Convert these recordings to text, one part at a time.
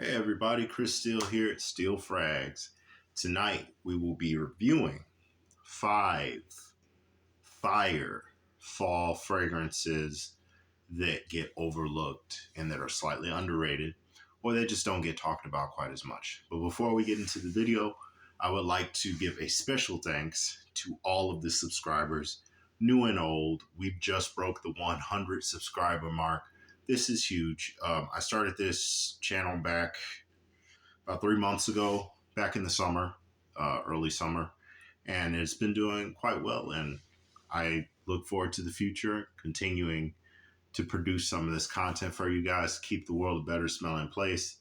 Hey everybody, Chris Steele here at Steel Frags. Tonight we will be reviewing 5 fire fall fragrances that get overlooked and that are slightly underrated or they just don't get talked about quite as much. But before we get into the video, I would like to give a special thanks to all of the subscribers, new and old. We've just broke the 100 subscriber mark. This is huge. I started this channel back about 3 months ago, back in the summer, early summer, and it's been doing quite well. And I look forward to the future, continuing to produce some of this content for you guys, to keep the world a better smelling place,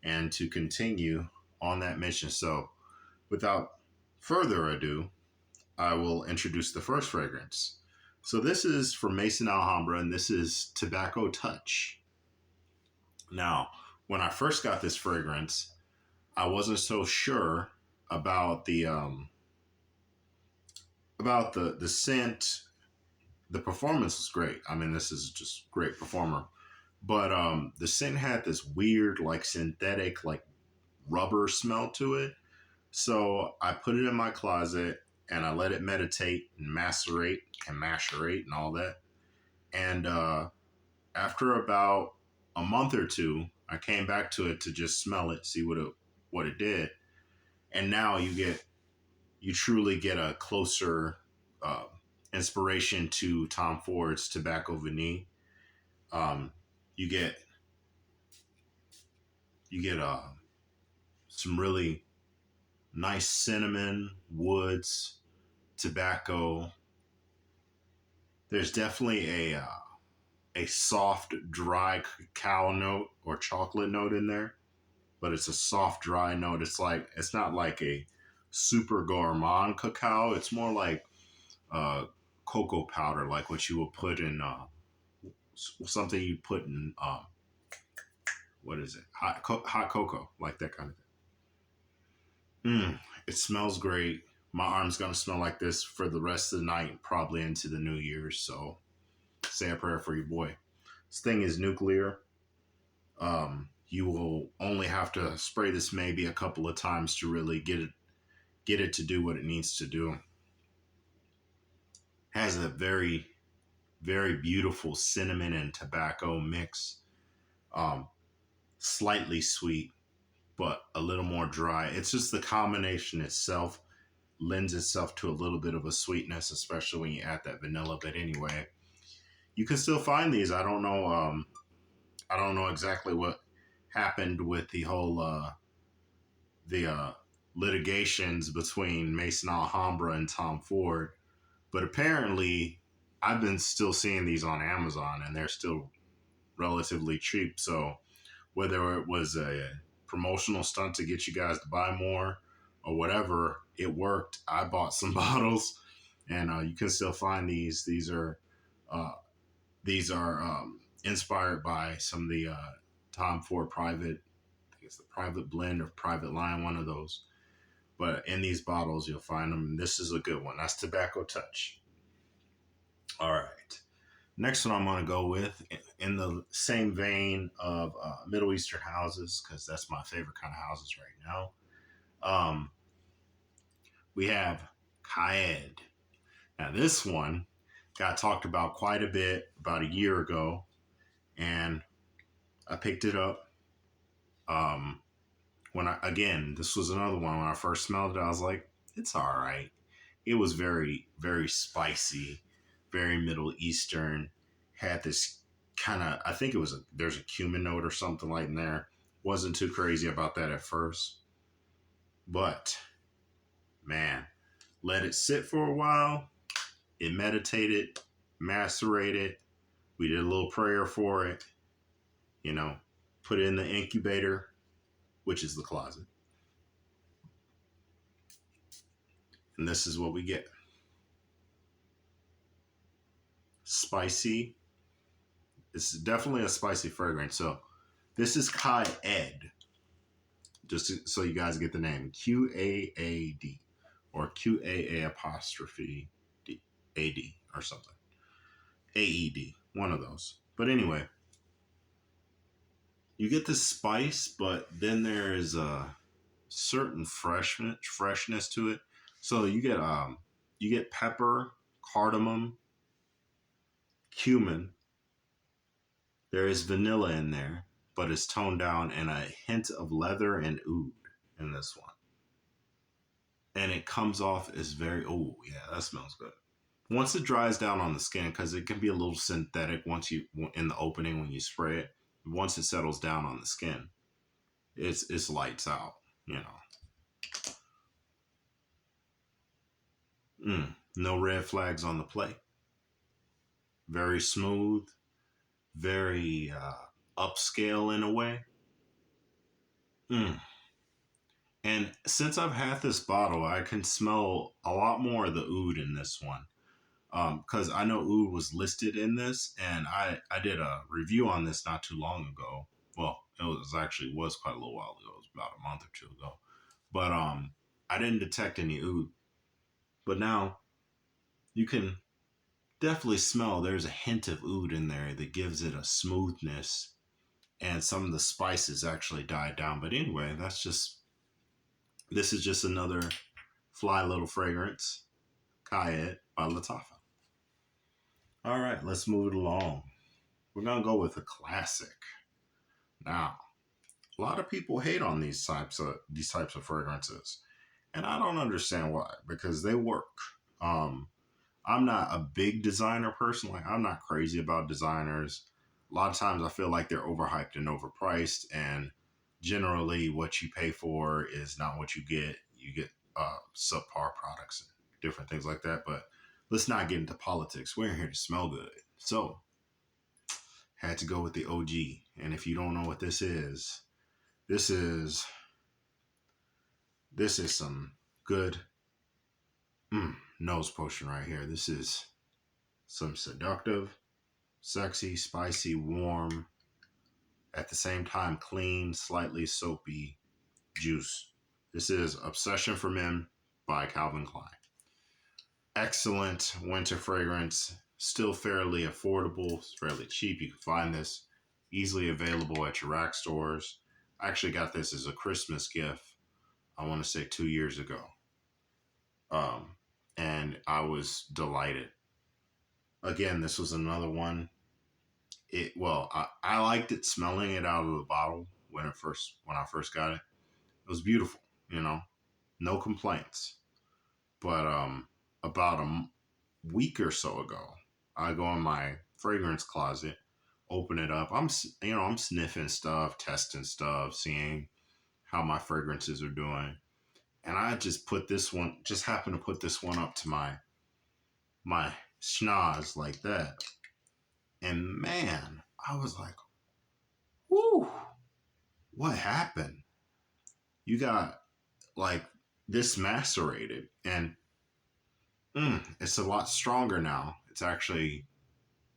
and to continue on that mission. So, without further ado, I will introduce the first fragrance. So this is from Maison Alhambra, and this is Tobacco Touch. Now, when I first got this fragrance, I wasn't so sure about the scent. The performance was great. I mean, this is just great performer. But the scent had this weird, like synthetic, like rubber smell to it. So I put it in my closet and I let it meditate and macerate and all that. And after about a month or two, I came back to it to just smell it, see what it did. And now you truly get a closer inspiration to Tom Ford's Tobacco Vanille. You get some really nice cinnamon, woods, tobacco. There's definitely a soft, dry cacao note or chocolate note in there, but it's a soft, dry note. It's not like a super gourmand cacao. It's more like cocoa powder, like what you would put in something you put in what is it? Hot cocoa, like that kind of thing. It smells great. My arm's gonna smell like this for the rest of the night, probably into the new year. So say a prayer for your boy. This thing is nuclear. You will only have to spray this maybe a couple of times to really get it to do what it needs to do. Has a very, very beautiful cinnamon and tobacco mix. Slightly sweet, but a little more dry. It's just the combination itself lends itself to a little bit of a sweetness, especially when you add that vanilla. But anyway, you can still find these. I don't know. I don't know exactly what happened with the whole litigations between Maison Alhambra and Tom Ford, but apparently I've been still seeing these on Amazon, and they're still relatively cheap. So whether it was a promotional stunt to get you guys to buy more or whatever, it worked. I bought some bottles, and you can still find these. These are inspired by some of the Tom Ford private. I think it's the private blend or private line, one of those. But in these bottles, you'll find them. This is a good one. That's Tobacco Touch. All right. Next one I'm going to go with, in the same vein of Middle Eastern houses, because that's my favorite kind of houses right now. We have Qa'aed. Now, this one got talked about quite a bit about a year ago, and I picked it up. This was another one. When I first smelled it, I was like, it's all right. It was very, very spicy, very Middle Eastern. Had this kind of, I think there's a cumin note or something like in there. Wasn't too crazy about that at first. But, man, let it sit for a while. It meditated, macerated. We did a little prayer for it. Put it in the incubator, which is the closet. And this is what we get. Spicy. It's definitely a spicy fragrance. So this is Qa'aed. Just so you guys get the name. Qa'aed. Or Qaa apostrophe AD or something. AED. One of those. But anyway. You get the spice, but then there is a certain freshness to it. So you get pepper, cardamom, cumin. There is vanilla in there, but it's toned down, and a hint of leather and oud in this one. And it comes off as very, oh yeah, that smells good. Once it dries down on the skin, because it can be a little synthetic once you in the opening when you spray it. Once it settles down on the skin, it's lights out. You know, no red flags on the plate. Very smooth, very upscale in a way. Mm. And since I've had this bottle, I can smell a lot more of the oud in this one. Because I know oud was listed in this, and I did a review on this not too long ago. Well, was quite a little while ago. It was about a month or two ago. But I didn't detect any oud. But now you can definitely smell there's a hint of oud in there that gives it a smoothness, and some of the spices actually died down. But anyway, this is just another fly little fragrance, Qa'aed by Lattafa. All right, let's move it along. We're gonna go with a classic. Now, a lot of people hate on these types of fragrances, and I don't understand why, because they work. Um, I'm not a big designer person. Like, I'm not crazy about designers. A lot of times I feel like they're overhyped and overpriced, and generally what you pay for is not what you get. You get subpar products and different things like that. But let's not get into politics. We're here to smell good. So, had to go with the OG. And if you don't know what this is this is some good nose potion right here. This is some seductive, sexy, spicy, warm, at the same time clean, slightly soapy juice. This is Obsession for Men by Calvin Klein. Excellent winter fragrance, still fairly affordable, it's fairly cheap. You can find this easily available at your rack stores. I actually got this as a Christmas gift, I want to say 2 years ago. Um, and I was delighted. Again, this was another one. I liked it smelling it out of the bottle when I first got it. It was beautiful, you know, no complaints. But about week or so ago, I go in my fragrance closet, open it up. I'm sniffing stuff, testing stuff, seeing how my fragrances are doing, and I just happened to put this one up to my schnoz like that, and man, I was like, "Whoo, what happened?" You got like this macerated, and it's a lot stronger now. It's actually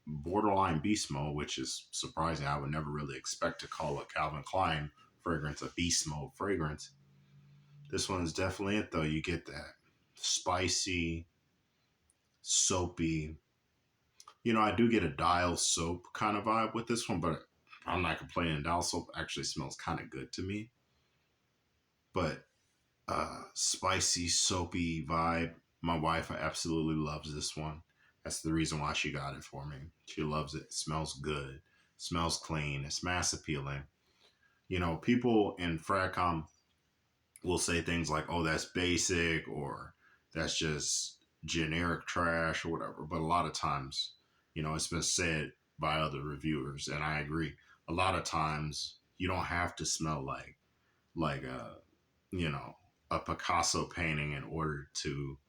borderline beast mode, which is surprising. I would never really expect to call a Calvin Klein fragrance a beast mode fragrance. This one's definitely it, though. You get that spicy, soapy. You know, I do get a dial soap kind of vibe with this one, but I'm not complaining. Dial soap actually smells kind of good to me. But spicy, soapy vibe. My wife absolutely loves this one. That's the reason why she got it for me. She loves it. It smells good. It smells clean. It's mass appealing. You know, people in Fracom will say things like, oh, that's basic, or that's just generic trash or whatever. But a lot of times, you know, it's been said by other reviewers, and I agree. A lot of times you don't have to smell like a, you know, a Picasso painting in order to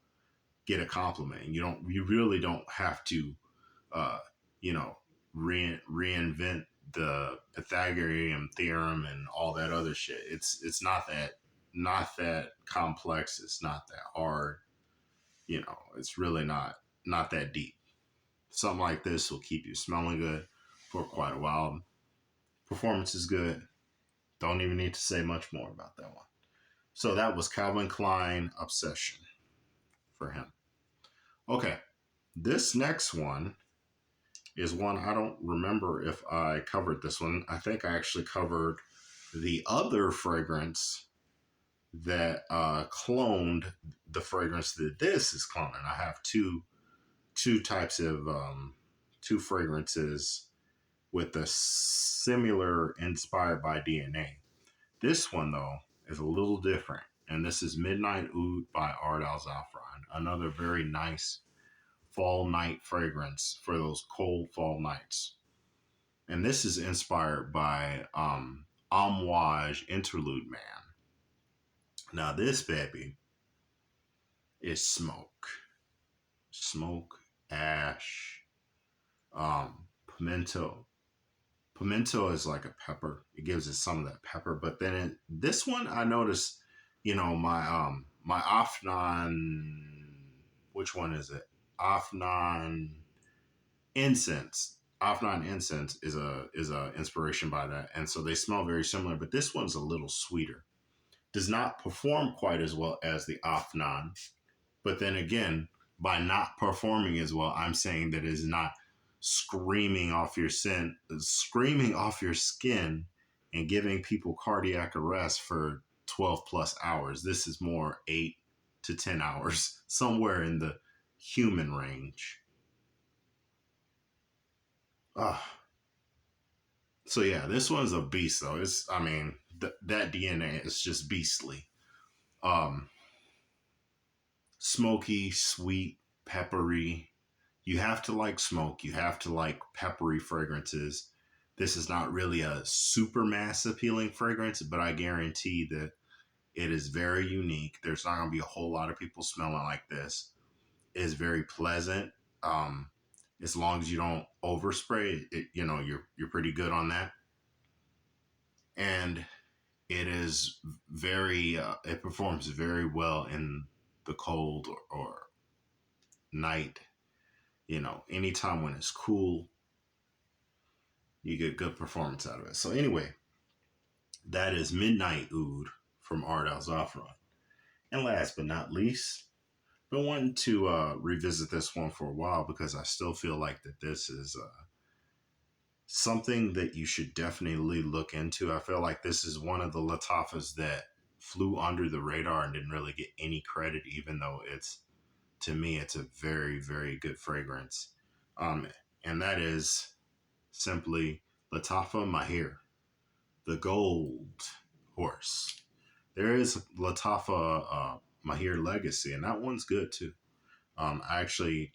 get a compliment. You really don't have to, uh, you know, reinvent the Pythagorean theorem and all that other shit. It's not that complex. It's not that hard. You know, it's really not that deep. Something like this will keep you smelling good for quite a while. Performance is good. Don't even need to say much more about that one. So that was Calvin Klein Obsession for him. Okay, this next one is one I don't remember if I covered this one. I think I actually covered the other fragrance that cloned the fragrance that this is cloning. I have two types of two fragrances with a similar inspired by DNA. This one though is a little different, and this is Midnight Oud by Ard Al Zaafaran, another very nice fall night fragrance for those cold fall nights. And this is inspired by Amouage Interlude Man. Now this baby is smoke, ash, pimento. Pimento is like a pepper. It gives it some of that pepper. But then this one, I noticed, my Afnan, which one is it? Afnan incense. Afnan incense is a inspiration by that, and so they smell very similar. But this one's a little sweeter. Does not perform quite as well as the Afnan. But then again, by not performing as well, I'm saying that it is not screaming off your skin and giving people cardiac arrest for 12 plus hours. This is more 8 to 10 hours, somewhere in the human range. So yeah, this one's a beast though. That DNA is just beastly. Smoky, sweet, peppery. You have to like smoke. You have to like peppery fragrances. This is not really a super mass appealing fragrance, but I guarantee that it is very unique. There's not going to be a whole lot of people smelling like this. It is very pleasant. As long as you don't overspray it, you're pretty good on that. And it is it performs very well in the cold or night. Anytime when it's cool, you get good performance out of it. So anyway, that is Midnight Oud from Ard Al Zaafaran. And last but not least, been wanting to revisit this one for a while because I still feel like that this is something that you should definitely look into. I feel like this is one of the Lattafas that flew under the radar and didn't really get any credit, even though to me, it's a very, very good fragrance. And that is simply Lattafa Maahir, the gold horse. There is Lattafa Maahir Legacy, and that one's good too. I actually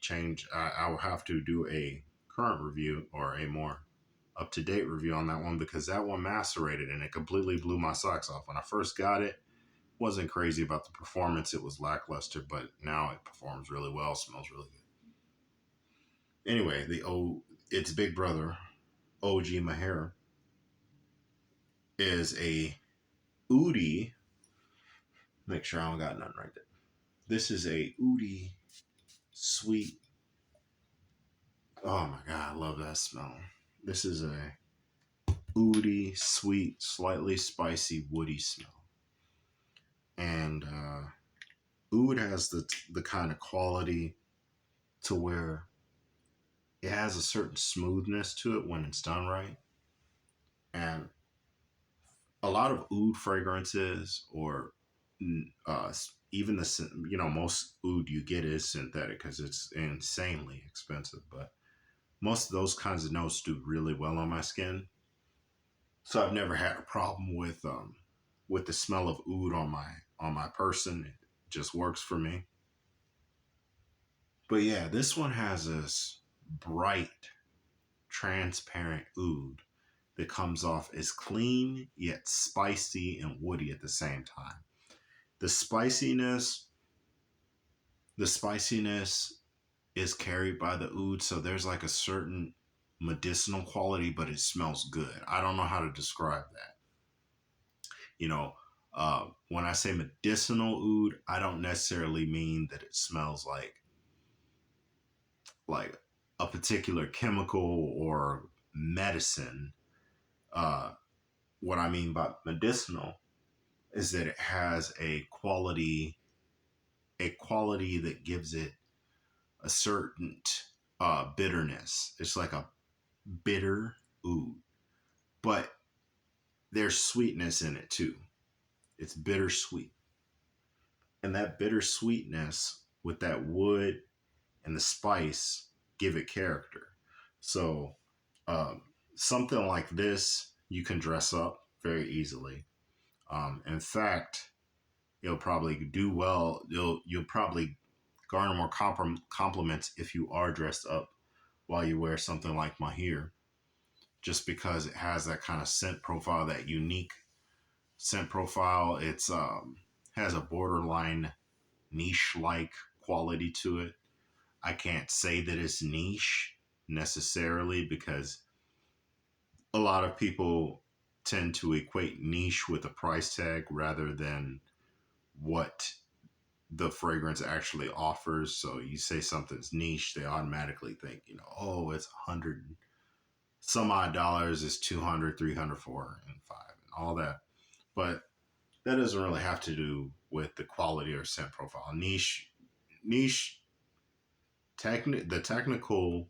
I will have to do a current review or a more up-to-date review on that one because that one macerated and it completely blew my socks off. When I first got it, wasn't crazy about the performance. It was lackluster, but now it performs really well, smells really good. Anyway, its big brother, OG Maahir, is a Oudi. Make sure I don't got nothing right there. This is a Oudi sweet. Oh my God, I love that smell. This is a Oudi sweet, slightly spicy, woody smell. And Oud has the kind of quality to where it has a certain smoothness to it when it's done right. And a lot of oud fragrances or even most oud you get is synthetic because it's insanely expensive, but most of those kinds of notes do really well on my skin. So I've never had a problem with the smell of oud on my person. It just works for me. But yeah, this one has this bright, transparent oud that comes off as clean yet spicy and woody at the same time. The spiciness is carried by the oud, so there's like a certain medicinal quality, but it smells good. I don't know how to describe that. When I say medicinal oud, I don't necessarily mean that it smells like a particular chemical or medicine. What I mean by medicinal is that it has a quality that gives it a certain bitterness. It's like a bitter oud, but there's sweetness in it too. It's bittersweet. And that bittersweetness with that wood and the spice give it character. So, um, something like this, you can dress up very easily. In fact, you'll probably do well. You'll probably garner more compliments if you are dressed up while you wear something like Maahir, just because it has that kind of scent profile, that unique scent profile. It's has a borderline niche like quality to it. I can't say that it's niche necessarily because a lot of people tend to equate niche with a price tag rather than what the fragrance actually offers. So you say something's niche, they automatically think, oh, it's 100 some odd dollars, is 200, 300, 400, and 5, and all that. But that doesn't really have to do with the quality or scent profile. Niche, the technical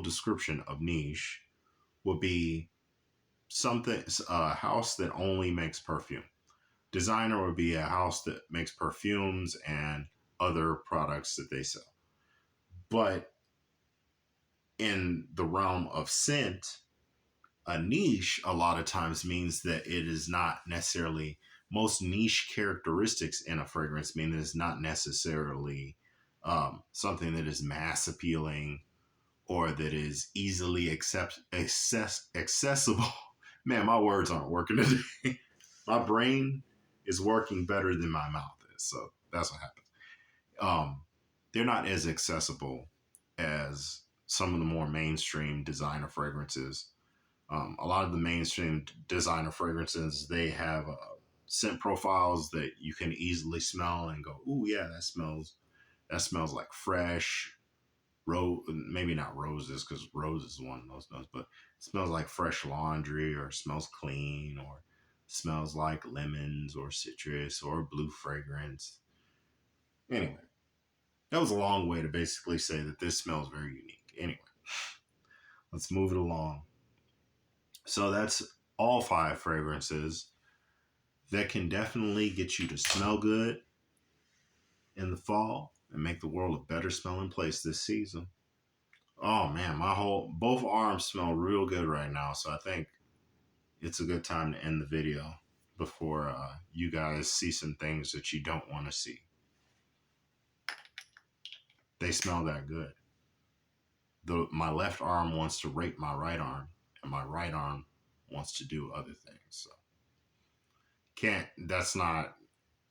description of niche would be something, a house that only makes perfume. Designer would be a house that makes perfumes and other products that they sell. But in the realm of scent, a niche a lot of times means that it is not necessarily, most niche characteristics in a fragrance mean that it's not necessarily something that is mass appealing or that is easily accessible. Man, my words aren't working today. My brain is working better than my mouth is, so that's what happens. They're not as accessible as some of the more mainstream designer fragrances. A lot of the mainstream designer fragrances, they have scent profiles that you can easily smell and go, "Ooh, yeah, that smells like fresh maybe not roses, because rose is one of those smells, but it smells like fresh laundry, or smells clean, or smells like lemons or citrus or blue fragrance." Anyway, that was a long way to basically say that this smells very unique. Anyway, let's move it along. So that's all 5 fragrances that can definitely get you to smell good in the fall and make the world a better smelling place this season. Oh man, both arms smell real good right now, so I think it's a good time to end the video before you guys see some things that you don't want to see. They smell that good. My left arm wants to rape my right arm, and my right arm wants to do other things. So that's not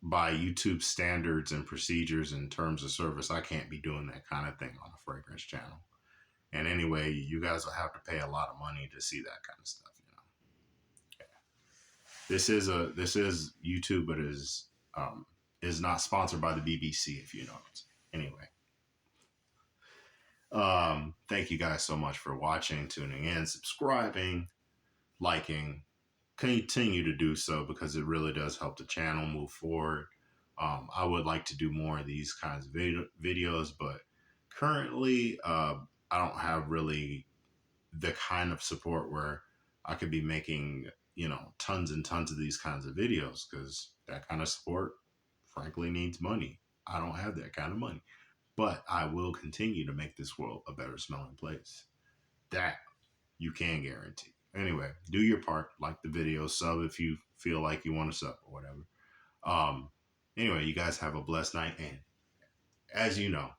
by YouTube standards and procedures and terms of service. I can't be doing that kind of thing on a fragrance channel. And anyway, you guys will have to pay a lot of money to see that kind of stuff. This is YouTube, but is not sponsored by the BBC, if you know it. Anyway, thank you guys so much for watching, tuning in, subscribing, liking. Continue to do so because it really does help the channel move forward. I would like to do more of these kinds of videos, but currently I don't have really the kind of support where I could be making tons and tons of these kinds of videos, because that kind of support frankly needs money. I don't have that kind of money, but I will continue to make this world a better smelling place. That you can guarantee. Anyway, do your part, like the video, sub if you feel like you want to sub or whatever. Anyway, you guys have a blessed night, and as you know,